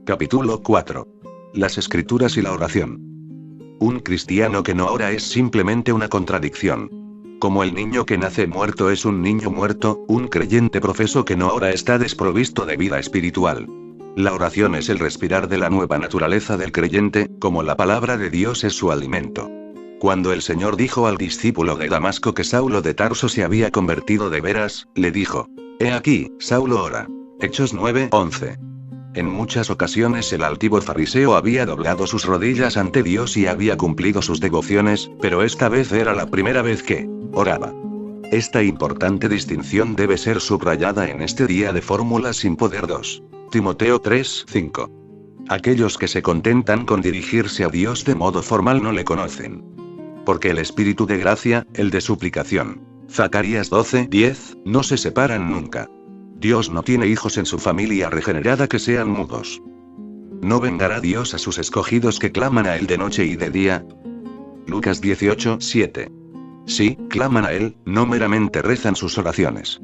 Capítulo 4. Las Escrituras y la oración. Un cristiano que no ora es simplemente una contradicción. Como el niño que nace muerto es un niño muerto, un creyente profeso que no ora está desprovisto de vida espiritual. La oración es el respirar de la nueva naturaleza del creyente, como la palabra de Dios es su alimento. Cuando el Señor dijo al discípulo de Damasco que Saulo de Tarso se había convertido de veras, le dijo: He aquí, Saulo ora. Hechos 9:11. En muchas ocasiones el altivo fariseo había doblado sus rodillas ante Dios y había cumplido sus devociones, pero esta vez era la primera vez que oraba. Esta importante distinción debe ser subrayada en este día de fórmulas sin poder. 2 Timoteo 3:5. Aquellos que se contentan con dirigirse a Dios de modo formal no le conocen. Porque el espíritu de gracia, el de suplicación, Zacarías 12:10, no se separan nunca. Dios no tiene hijos en su familia regenerada que sean mudos. ¿No vengará Dios a sus escogidos que claman a Él de noche y de día? Lucas 18:7. Sí, claman a Él, no meramente rezan sus oraciones.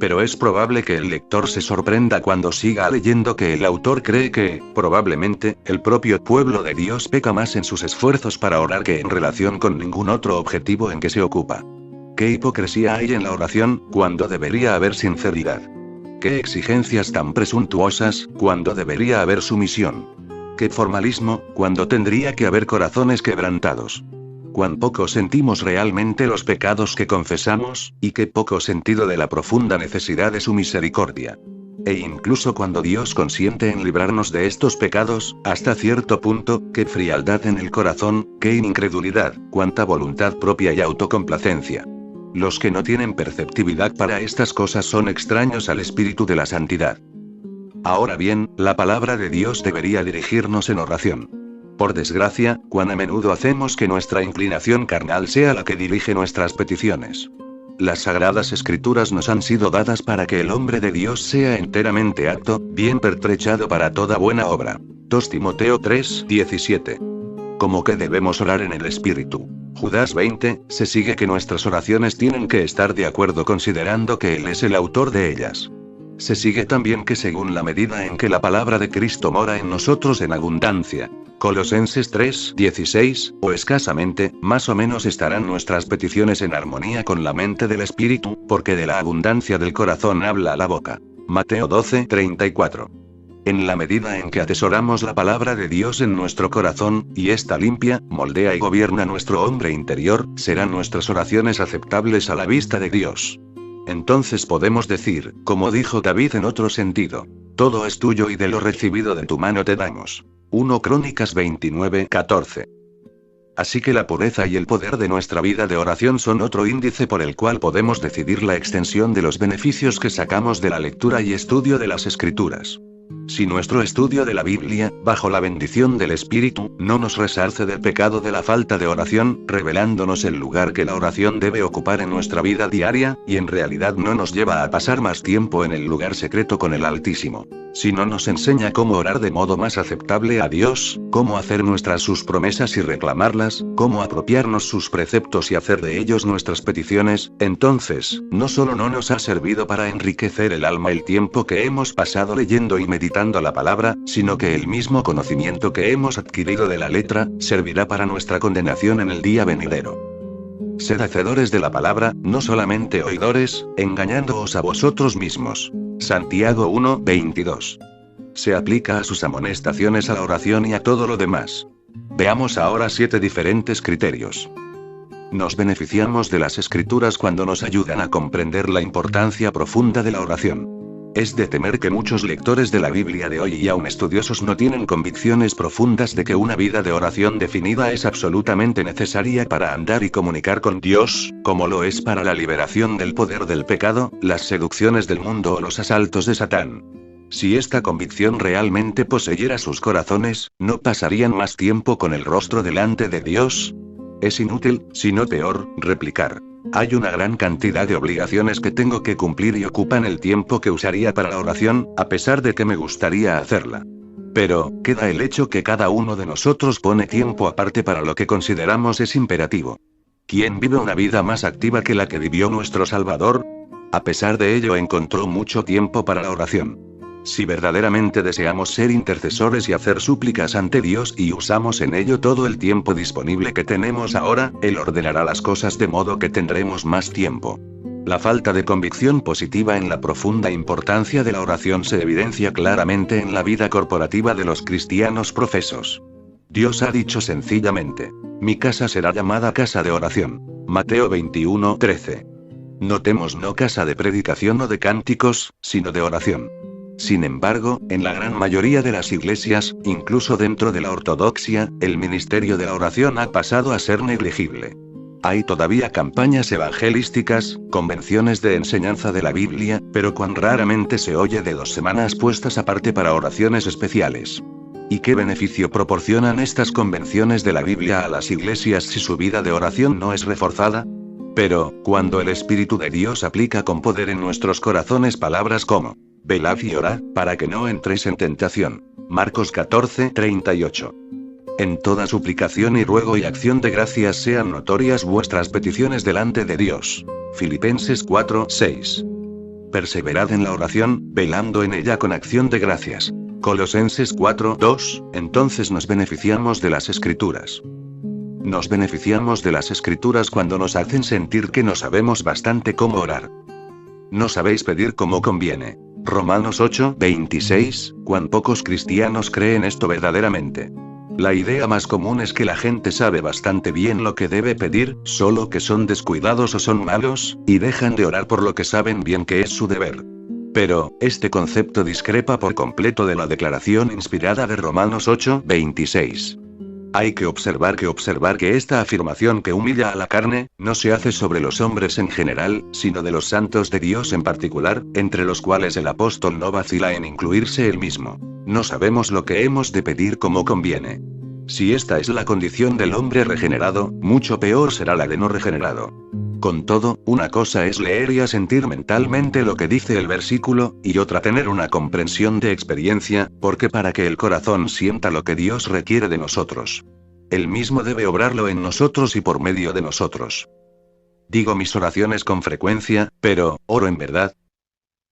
Pero es probable que el lector se sorprenda cuando siga leyendo que el autor cree que, probablemente, el propio pueblo de Dios peca más en sus esfuerzos para orar que en relación con ningún otro objetivo en que se ocupa. ¿Qué hipocresía hay en la oración, cuando debería haber sinceridad? ¿Qué exigencias tan presuntuosas, cuando debería haber sumisión? ¿Qué formalismo, cuando tendría que haber corazones quebrantados? ¿Cuán poco sentimos realmente los pecados que confesamos, y qué poco sentido de la profunda necesidad de su misericordia? E incluso cuando Dios consiente en librarnos de estos pecados, hasta cierto punto, qué frialdad en el corazón, qué incredulidad, cuánta voluntad propia y autocomplacencia. Los que no tienen perceptibilidad para estas cosas son extraños al espíritu de la santidad. Ahora bien, la palabra de Dios debería dirigirnos en oración. Por desgracia, cuán a menudo hacemos que nuestra inclinación carnal sea la que dirige nuestras peticiones. Las sagradas escrituras nos han sido dadas para que el hombre de Dios sea enteramente apto, bien pertrechado para toda buena obra. 2 Timoteo 3:17. Como que debemos orar en el espíritu. Judas 20, se sigue que nuestras oraciones tienen que estar de acuerdo considerando que Él es el autor de ellas. Se sigue también que según la medida en que la palabra de Cristo mora en nosotros en abundancia, Colosenses 3:16, o escasamente, más o menos estarán nuestras peticiones en armonía con la mente del Espíritu, porque de la abundancia del corazón habla la boca. Mateo 12:34. En la medida en que atesoramos la palabra de Dios en nuestro corazón, y ésta limpia, moldea y gobierna nuestro hombre interior, serán nuestras oraciones aceptables a la vista de Dios. Entonces podemos decir, como dijo David en otro sentido: todo es tuyo y de lo recibido de tu mano te damos. 1 Crónicas 29:14. Así que la pureza y el poder de nuestra vida de oración son otro índice por el cual podemos decidir la extensión de los beneficios que sacamos de la lectura y estudio de las Escrituras. Si nuestro estudio de la Biblia, bajo la bendición del Espíritu, no nos resarce del pecado de la falta de oración, revelándonos el lugar que la oración debe ocupar en nuestra vida diaria, y en realidad no nos lleva a pasar más tiempo en el lugar secreto con el Altísimo. Si no nos enseña cómo orar de modo más aceptable a Dios, cómo hacer nuestras sus promesas y reclamarlas, cómo apropiarnos sus preceptos y hacer de ellos nuestras peticiones, entonces, no solo no nos ha servido para enriquecer el alma el tiempo que hemos pasado leyendo y meditando la palabra, sino que el mismo conocimiento que hemos adquirido de la letra, servirá para nuestra condenación en el día venidero. Sed hacedores de la palabra, no solamente oidores, engañándoos a vosotros mismos. Santiago 1:22. Se aplica a sus amonestaciones a la oración y a todo lo demás. Veamos ahora 7 diferentes criterios. Nos beneficiamos de las Escrituras cuando nos ayudan a comprender la importancia profunda de la oración. Es de temer que muchos lectores de la Biblia de hoy y aún estudiosos no tienen convicciones profundas de que una vida de oración definida es absolutamente necesaria para andar y comunicar con Dios, como lo es para la liberación del poder del pecado, las seducciones del mundo o los asaltos de Satán. Si esta convicción realmente poseyera sus corazones, no pasarían más tiempo con el rostro delante de Dios. Es inútil, sino peor, replicar: hay una gran cantidad de obligaciones que tengo que cumplir y ocupan el tiempo que usaría para la oración, a pesar de que me gustaría hacerla. Pero, queda el hecho que cada uno de nosotros pone tiempo aparte para lo que consideramos es imperativo. ¿Quién vive una vida más activa que la que vivió nuestro Salvador? A pesar de ello encontró mucho tiempo para la oración. Si verdaderamente deseamos ser intercesores y hacer súplicas ante Dios y usamos en ello todo el tiempo disponible que tenemos ahora, Él ordenará las cosas de modo que tendremos más tiempo. La falta de convicción positiva en la profunda importancia de la oración se evidencia claramente en la vida corporativa de los cristianos profesos. Dios ha dicho sencillamente: mi casa será llamada casa de oración. Mateo 21:13. Notemos, no casa de predicación o de cánticos, sino de oración. Sin embargo, en la gran mayoría de las iglesias, incluso dentro de la ortodoxia, el ministerio de la oración ha pasado a ser negligible. Hay todavía campañas evangelísticas, convenciones de enseñanza de la Biblia, pero cuán raramente se oye de 2 semanas puestas aparte para oraciones especiales. ¿Y qué beneficio proporcionan estas convenciones de la Biblia a las iglesias si su vida de oración no es reforzada? Pero, cuando el Espíritu de Dios aplica con poder en nuestros corazones palabras como: velad y orad, para que no entréis en tentación. Marcos 14:38. En toda suplicación y ruego y acción de gracias sean notorias vuestras peticiones delante de Dios. Filipenses 4:6. Perseverad en la oración, velando en ella con acción de gracias. Colosenses 4:2. Entonces nos beneficiamos de las Escrituras. Nos beneficiamos de las Escrituras cuando nos hacen sentir que no sabemos bastante cómo orar. No sabéis pedir como conviene. Romanos 8:26. Cuán pocos cristianos creen esto verdaderamente. La idea más común es que la gente sabe bastante bien lo que debe pedir, solo que son descuidados o son malos, y dejan de orar por lo que saben bien que es su deber. Pero, este concepto discrepa por completo de la declaración inspirada de Romanos 8:26. Hay que observar que esta afirmación, que humilla a la carne, no se hace sobre los hombres en general, sino de los santos de Dios en particular, entre los cuales el apóstol no vacila en incluirse él mismo. No sabemos lo que hemos de pedir como conviene. Si esta es la condición del hombre regenerado, mucho peor será la de no regenerado. Con todo, una cosa es leer y asentir mentalmente lo que dice el versículo, y otra tener una comprensión de experiencia, porque para que el corazón sienta lo que Dios requiere de nosotros, Él mismo debe obrarlo en nosotros y por medio de nosotros. Digo mis oraciones con frecuencia, pero, ¿oro en verdad?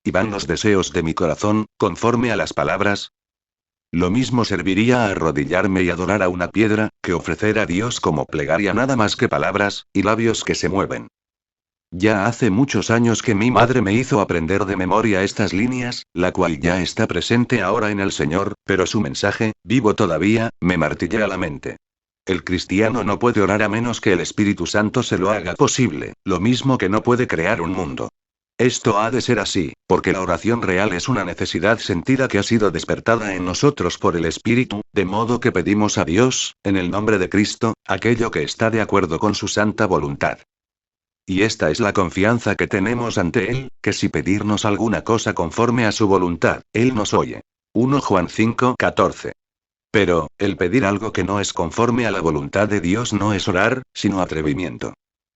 ¿Y van los deseos de mi corazón, conforme a las palabras? Lo mismo serviría a arrodillarme y adorar a una piedra, que ofrecer a Dios como plegaria nada más que palabras, y labios que se mueven. Ya hace muchos años que mi madre me hizo aprender de memoria estas líneas, la cual ya está presente ahora en el Señor, pero su mensaje, vivo todavía, me martillea la mente. El cristiano no puede orar a menos que el Espíritu Santo se lo haga posible, lo mismo que no puede crear un mundo. Esto ha de ser así, porque la oración real es una necesidad sentida que ha sido despertada en nosotros por el Espíritu, de modo que pedimos a Dios, en el nombre de Cristo, aquello que está de acuerdo con su santa voluntad. Y esta es la confianza que tenemos ante Él, que si pedirnos alguna cosa conforme a su voluntad, Él nos oye. 1 Juan 5:14. Pero, el pedir algo que no es conforme a la voluntad de Dios no es orar, sino atrevimiento.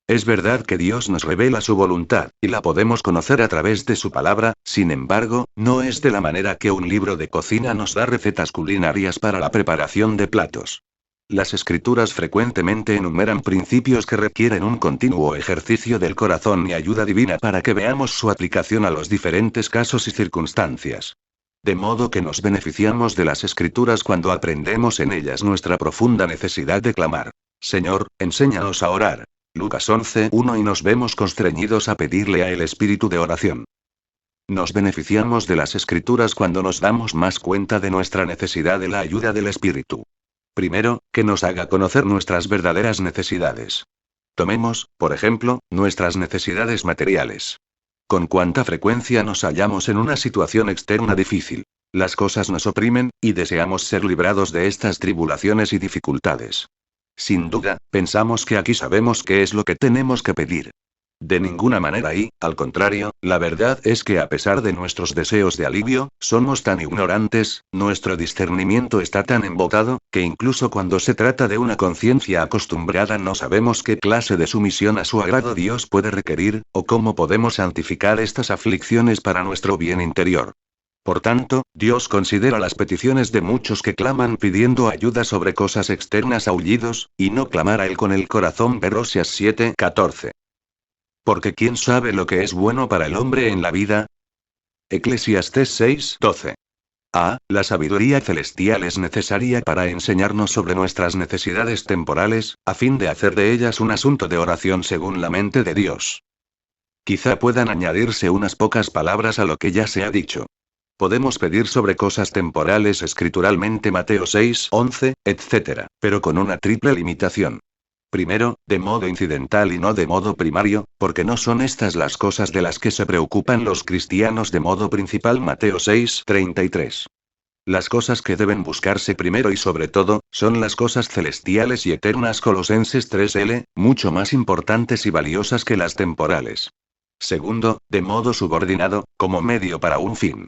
Es verdad que Dios nos revela su voluntad, y la podemos conocer a través de su palabra, sin embargo, no es de la manera que un libro de cocina nos da recetas culinarias para la preparación de platos. Las Escrituras frecuentemente enumeran principios que requieren un continuo ejercicio del corazón y ayuda divina para que veamos su aplicación a los diferentes casos y circunstancias. De modo que nos beneficiamos de las Escrituras cuando aprendemos en ellas nuestra profunda necesidad de clamar: Señor, enséñanos a orar. Lucas 11:1, y nos vemos constreñidos a pedirle a el espíritu de oración. Nos beneficiamos de las Escrituras cuando nos damos más cuenta de nuestra necesidad de la ayuda del Espíritu. Primero, que nos haga conocer nuestras verdaderas necesidades. Tomemos, por ejemplo, nuestras necesidades materiales. Con cuánta frecuencia nos hallamos en una situación externa difícil. Las cosas nos oprimen, y deseamos ser librados de estas tribulaciones y dificultades. Sin duda, pensamos que aquí sabemos qué es lo que tenemos que pedir. De ninguna manera y, al contrario, la verdad es que a pesar de nuestros deseos de alivio, somos tan ignorantes, nuestro discernimiento está tan embotado, que incluso cuando se trata de una conciencia acostumbrada no sabemos qué clase de sumisión a su agrado Dios puede requerir, o cómo podemos santificar estas aflicciones para nuestro bien interior. Por tanto, Dios considera las peticiones de muchos que claman pidiendo ayuda sobre cosas externas a aullidos, y no clamar a Él con el corazón. Oseas 7:14. Porque ¿quién sabe lo que es bueno para el hombre en la vida? Eclesiastés 6:12. La sabiduría celestial es necesaria para enseñarnos sobre nuestras necesidades temporales, a fin de hacer de ellas un asunto de oración según la mente de Dios. Quizá puedan añadirse unas pocas palabras a lo que ya se ha dicho. Podemos pedir sobre cosas temporales escrituralmente Mateo 6, 11, etc., pero con una triple limitación. Primero, de modo incidental y no de modo primario, porque no son estas las cosas de las que se preocupan los cristianos de modo principal Mateo 6, 33. Las cosas que deben buscarse primero y sobre todo, son las cosas celestiales y eternas Colosenses 3:l, mucho más importantes y valiosas que las temporales. Segundo, de modo subordinado, como medio para un fin.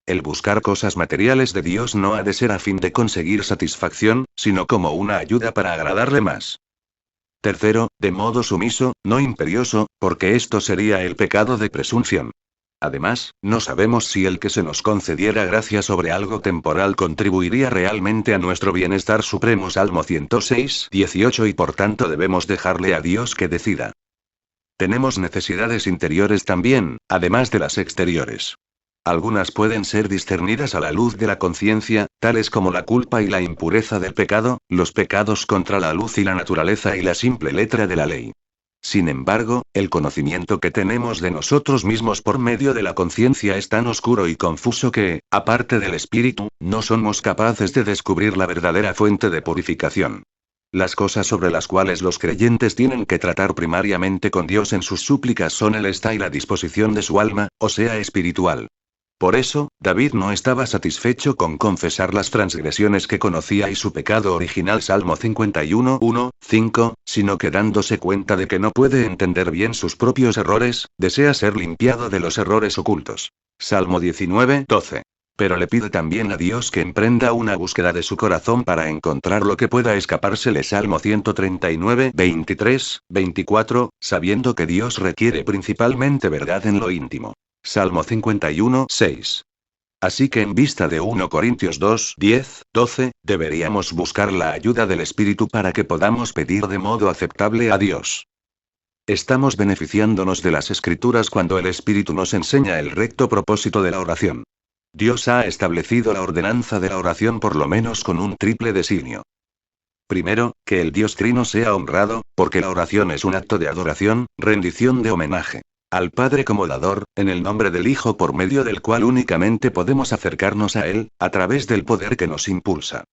El buscar cosas materiales de Dios no ha de ser a fin de conseguir satisfacción, sino como una ayuda para agradarle más. Tercero, de modo sumiso, no imperioso, porque esto sería el pecado de presunción. Además, no sabemos si el que se nos concediera gracia sobre algo temporal contribuiría realmente a nuestro bienestar supremo Salmo 106, 18 y por tanto debemos dejarle a Dios que decida. Tenemos necesidades interiores también, además de las exteriores. Algunas pueden ser discernidas a la luz de la conciencia, tales como la culpa y la impureza del pecado, los pecados contra la luz y la naturaleza y la simple letra de la ley. Sin embargo, el conocimiento que tenemos de nosotros mismos por medio de la conciencia es tan oscuro y confuso que, aparte del espíritu, no somos capaces de descubrir la verdadera fuente de purificación. Las cosas sobre las cuales los creyentes tienen que tratar primariamente con Dios en sus súplicas son el estado y la disposición de su alma, o sea espiritual. Por eso, David no estaba satisfecho con confesar las transgresiones que conocía y su pecado original Salmo 51, 1, 5, sino que dándose cuenta de que no puede entender bien sus propios errores, desea ser limpiado de los errores ocultos. Salmo 19, 12. Pero le pide también a Dios que emprenda una búsqueda de su corazón para encontrar lo que pueda escapársele Salmo 139, 23, 24, sabiendo que Dios requiere principalmente verdad en lo íntimo. Salmo 51, 6. Así que en vista de 1 Corintios 2, 10, 12, deberíamos buscar la ayuda del Espíritu para que podamos pedir de modo aceptable a Dios. Estamos beneficiándonos de las Escrituras cuando el Espíritu nos enseña el recto propósito de la oración. Dios ha establecido la ordenanza de la oración por lo menos con un triple designio. Primero, que el Dios Trino sea honrado, porque la oración es un acto de adoración, rendición de homenaje al Padre como dador, en el nombre del Hijo por medio del cual únicamente podemos acercarnos a Él, a través del poder que nos impulsa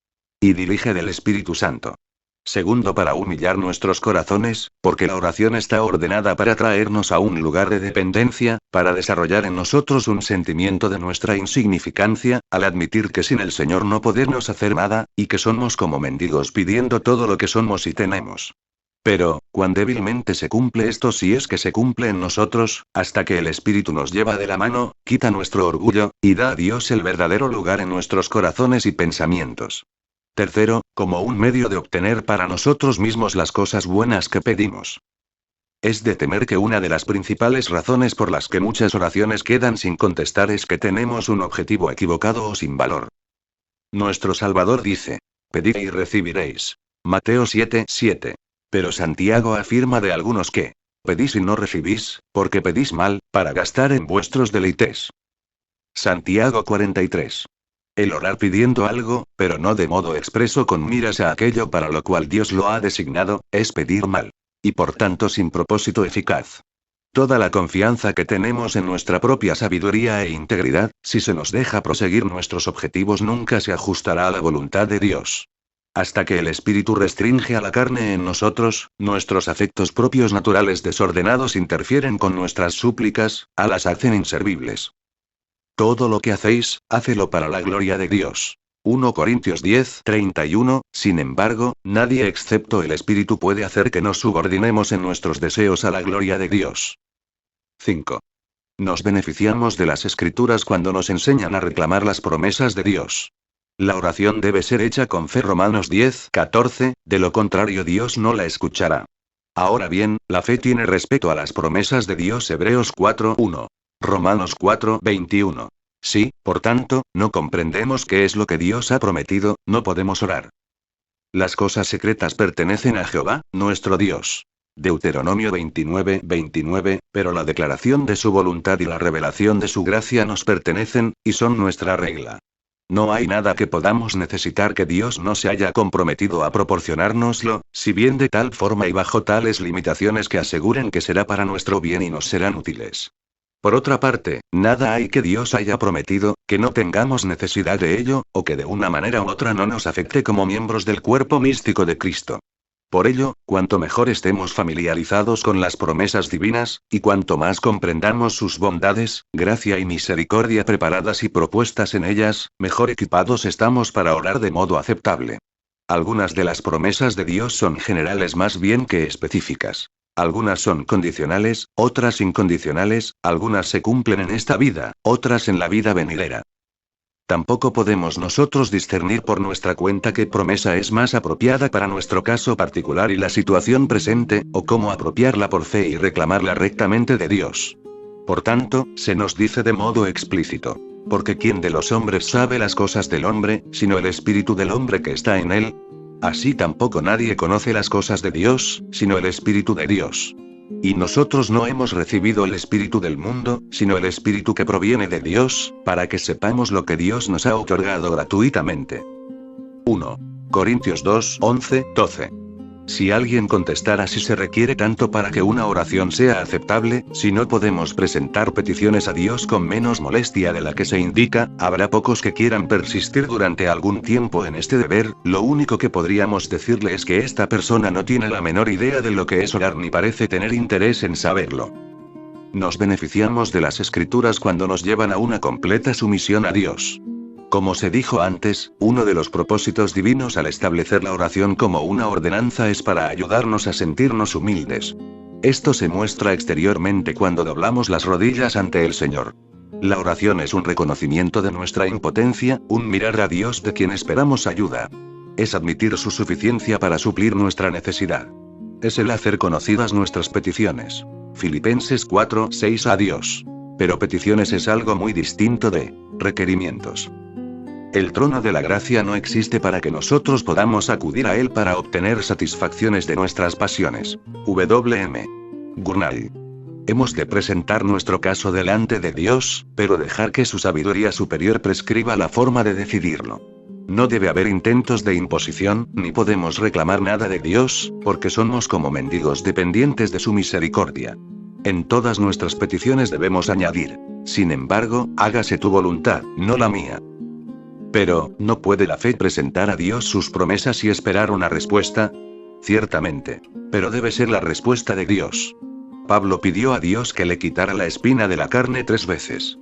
y dirige del Espíritu Santo. Segundo, para humillar nuestros corazones, porque la oración está ordenada para traernos a un lugar de dependencia, para desarrollar en nosotros un sentimiento de nuestra insignificancia, al admitir que sin el Señor no podemos hacer nada, y que somos como mendigos pidiendo todo lo que somos y tenemos. Pero, cuán débilmente se cumple esto si es que se cumple en nosotros, hasta que el Espíritu nos lleva de la mano, quita nuestro orgullo, y da a Dios el verdadero lugar en nuestros corazones y pensamientos. Tercero, como un medio de obtener para nosotros mismos las cosas buenas que pedimos. Es de temer que una de las principales razones por las que muchas oraciones quedan sin contestar es que tenemos un objetivo equivocado o sin valor. Nuestro Salvador dice: pedid y recibiréis. Mateo 7, 7. Pero Santiago afirma de algunos que pedís y no recibís, porque pedís mal, para gastar en vuestros deleites. Santiago 43. El orar pidiendo algo, pero no de modo expreso con miras a aquello para lo cual Dios lo ha designado, es pedir mal. Y por tanto sin propósito eficaz. Toda la confianza que tenemos en nuestra propia sabiduría e integridad, si se nos deja proseguir nuestros objetivos nunca se ajustará a la voluntad de Dios. Hasta que el Espíritu restringe a la carne en nosotros, nuestros afectos propios naturales desordenados interfieren con nuestras súplicas, las hacen inservibles. Todo lo que hacéis, hácelo para la gloria de Dios. 1 Corintios 10, 31, sin embargo, nadie excepto el Espíritu puede hacer que nos subordinemos en nuestros deseos a la gloria de Dios. 5. Nos beneficiamos de las Escrituras cuando nos enseñan a reclamar las promesas de Dios. La oración debe ser hecha con fe Romanos 10, 14, de lo contrario Dios no la escuchará. Ahora bien, la fe tiene respeto a las promesas de Dios Hebreos 4, 1. Romanos 4, 21. Si, por tanto, no comprendemos qué es lo que Dios ha prometido, no podemos orar. Las cosas secretas pertenecen a Jehová, nuestro Dios. Deuteronomio 29, 29, pero la declaración de su voluntad y la revelación de su gracia nos pertenecen, y son nuestra regla. No hay nada que podamos necesitar que Dios no se haya comprometido a proporcionárnoslo, si bien de tal forma y bajo tales limitaciones que aseguren que será para nuestro bien y nos serán útiles. Por otra parte, nada hay que Dios haya prometido, que no tengamos necesidad de ello, o que de una manera u otra no nos afecte como miembros del cuerpo místico de Cristo. Por ello, cuanto mejor estemos familiarizados con las promesas divinas, y cuanto más comprendamos sus bondades, gracia y misericordia preparadas y propuestas en ellas, mejor equipados estamos para orar de modo aceptable. Algunas de las promesas de Dios son generales más bien que específicas. Algunas son condicionales, otras incondicionales, algunas se cumplen en esta vida, otras en la vida venidera. Tampoco podemos nosotros discernir por nuestra cuenta qué promesa es más apropiada para nuestro caso particular y la situación presente, o cómo apropiarla por fe y reclamarla rectamente de Dios. Por tanto, se nos dice de modo explícito: porque ¿quién de los hombres sabe las cosas del hombre, sino el espíritu del hombre que está en él? Así tampoco nadie conoce las cosas de Dios, sino el Espíritu de Dios. Y nosotros no hemos recibido el espíritu del mundo, sino el espíritu que proviene de Dios, para que sepamos lo que Dios nos ha otorgado gratuitamente. 1 Corintios 2, 11, 12. Si alguien contestara si se requiere tanto para que una oración sea aceptable, si no podemos presentar peticiones a Dios con menos molestia de la que se indica, habrá pocos que quieran persistir durante algún tiempo en este deber. Lo único que podríamos decirle es que esta persona no tiene la menor idea de lo que es orar ni parece tener interés en saberlo. Nos beneficiamos de las Escrituras cuando nos llevan a una completa sumisión a Dios. Como se dijo antes, uno de los propósitos divinos al establecer la oración como una ordenanza es para ayudarnos a sentirnos humildes. Esto se muestra exteriormente cuando doblamos las rodillas ante el Señor. La oración es un reconocimiento de nuestra impotencia, un mirar a Dios de quien esperamos ayuda. Es admitir su suficiencia para suplir nuestra necesidad. Es el hacer conocidas nuestras peticiones. Filipenses 4, 6 a Dios. Pero peticiones es algo muy distinto de requerimientos. El trono de la gracia no existe para que nosotros podamos acudir a él para obtener satisfacciones de nuestras pasiones. W.M. Gurnall. Hemos de presentar nuestro caso delante de Dios, pero dejar que su sabiduría superior prescriba la forma de decidirlo. No debe haber intentos de imposición, ni podemos reclamar nada de Dios, porque somos como mendigos dependientes de su misericordia. En todas nuestras peticiones debemos añadir: sin embargo, hágase tu voluntad, no la mía. Pero, ¿no puede la fe presentar a Dios sus promesas y esperar una respuesta? Ciertamente. Pero debe ser la respuesta de Dios. Pablo pidió a Dios que le quitara la espina de la carne 3 veces.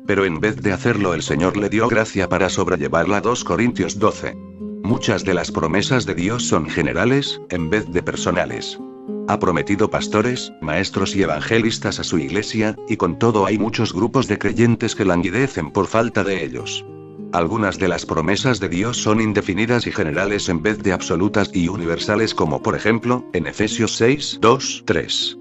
Pero en vez de hacerlo, el Señor le dio gracia para sobrellevarla. 2 Corintios 12. Muchas de las promesas de Dios son generales, en vez de personales. Ha prometido pastores, maestros y evangelistas a su iglesia, y con todo hay muchos grupos de creyentes que languidecen por falta de ellos. Algunas de las promesas de Dios son indefinidas y generales en vez de absolutas y universales, como por ejemplo, en Efesios 6, 2, 3.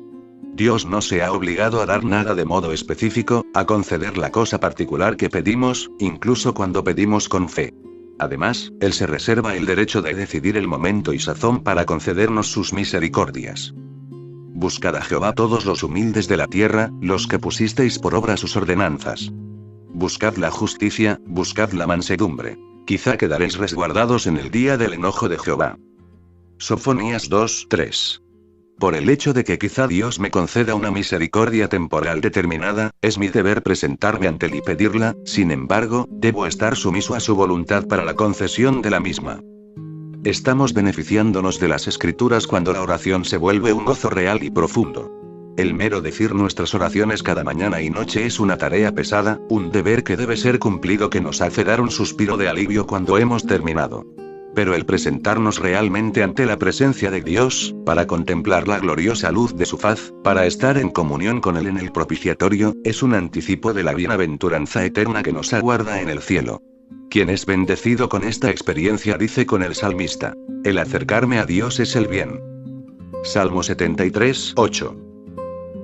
Dios no se ha obligado a dar nada de modo específico, a conceder la cosa particular que pedimos, incluso cuando pedimos con fe. Además, Él se reserva el derecho de decidir el momento y sazón para concedernos sus misericordias. Buscad a Jehová todos los humildes de la tierra, los que pusisteis por obra sus ordenanzas. Buscad la justicia, buscad la mansedumbre. Quizá quedaréis resguardados en el día del enojo de Jehová. Sofonías 2, 3. Por el hecho de que quizá Dios me conceda una misericordia temporal determinada, es mi deber presentarme ante Él y pedirla. Sin embargo, debo estar sumiso a su voluntad para la concesión de la misma. Estamos beneficiándonos de las Escrituras cuando la oración se vuelve un gozo real y profundo. El mero decir nuestras oraciones cada mañana y noche es una tarea pesada, un deber que debe ser cumplido que nos hace dar un suspiro de alivio cuando hemos terminado. Pero el presentarnos realmente ante la presencia de Dios, para contemplar la gloriosa luz de su faz, para estar en comunión con Él en el propiciatorio, es un anticipo de la bienaventuranza eterna que nos aguarda en el cielo. Quien es bendecido con esta experiencia dice con el salmista: el acercarme a Dios es el bien. Salmo 73, 8.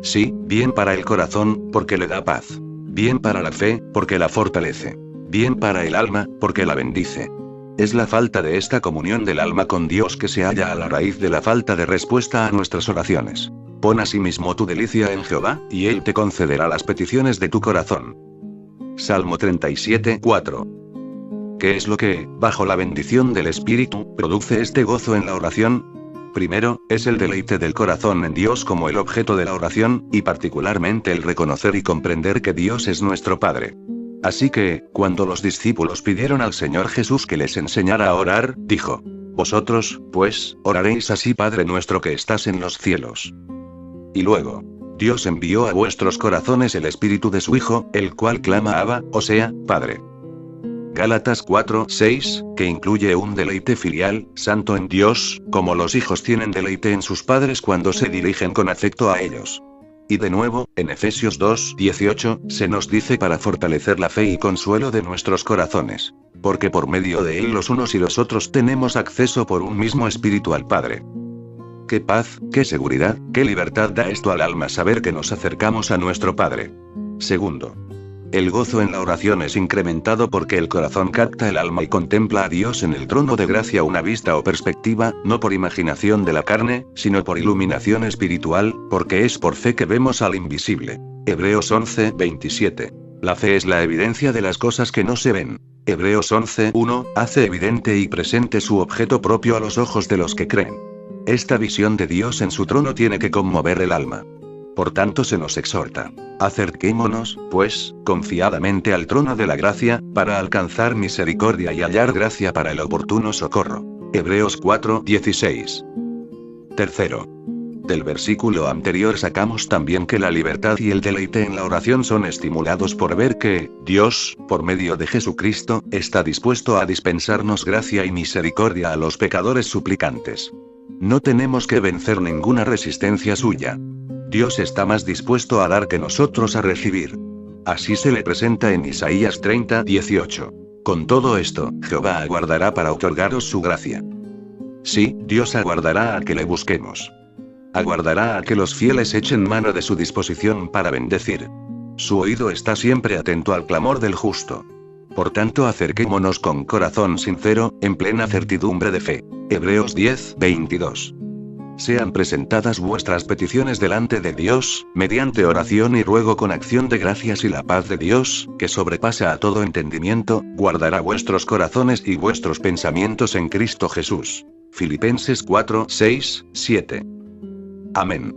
Sí, bien para el corazón, porque le da paz. Bien para la fe, porque la fortalece. Bien para el alma, porque la bendice. Es la falta de esta comunión del alma con Dios que se halla a la raíz de la falta de respuesta a nuestras oraciones. Pon asimismo tu delicia en Jehová, y Él te concederá las peticiones de tu corazón. Salmo 37, 4. ¿Qué es lo que, bajo la bendición del Espíritu, produce este gozo en la oración? Primero, es el deleite del corazón en Dios como el objeto de la oración, y particularmente el reconocer y comprender que Dios es nuestro Padre. Así que, cuando los discípulos pidieron al Señor Jesús que les enseñara a orar, dijo: Vosotros, pues, oraréis así: Padre nuestro que estás en los cielos. Y luego, Dios envió a vuestros corazones el Espíritu de su Hijo, el cual clama Abba, o sea, Padre. Gálatas 4:6, que incluye un deleite filial, santo en Dios, como los hijos tienen deleite en sus padres cuando se dirigen con afecto a ellos. Y de nuevo, en Efesios 2:18, se nos dice para fortalecer la fe y consuelo de nuestros corazones. Porque por medio de él los unos y los otros tenemos acceso por un mismo Espíritu al Padre. Qué paz, qué seguridad, qué libertad da esto al alma saber que nos acercamos a nuestro Padre. Segundo, el gozo en la oración es incrementado porque el corazón capta el alma y contempla a Dios en el trono de gracia una vista o perspectiva, no por imaginación de la carne, sino por iluminación espiritual, porque es por fe que vemos al invisible. Hebreos 11:27. La fe es la evidencia de las cosas que no se ven. Hebreos 11:1, hace evidente y presente su objeto propio a los ojos de los que creen. Esta visión de Dios en su trono tiene que conmover el alma. Por tanto se nos exhorta: acerquémonos, pues, confiadamente al trono de la gracia, para alcanzar misericordia y hallar gracia para el oportuno socorro. Hebreos 4:16. Tercero. Del versículo anterior sacamos también que la libertad y el deleite en la oración son estimulados por ver que, Dios, por medio de Jesucristo, está dispuesto a dispensarnos gracia y misericordia a los pecadores suplicantes. No tenemos que vencer ninguna resistencia suya. Dios está más dispuesto a dar que nosotros a recibir. Así se le presenta en Isaías 30:18. Con todo esto, Jehová aguardará para otorgaros su gracia. Sí, Dios aguardará a que le busquemos. Aguardará a que los fieles echen mano de su disposición para bendecir. Su oído está siempre atento al clamor del justo. Por tanto, acerquémonos con corazón sincero, en plena certidumbre de fe. Hebreos 10:22. Sean presentadas vuestras peticiones delante de Dios, mediante oración y ruego con acción de gracias, y la paz de Dios, que sobrepasa a todo entendimiento, guardará vuestros corazones y vuestros pensamientos en Cristo Jesús. Filipenses 4:6-7. Amén.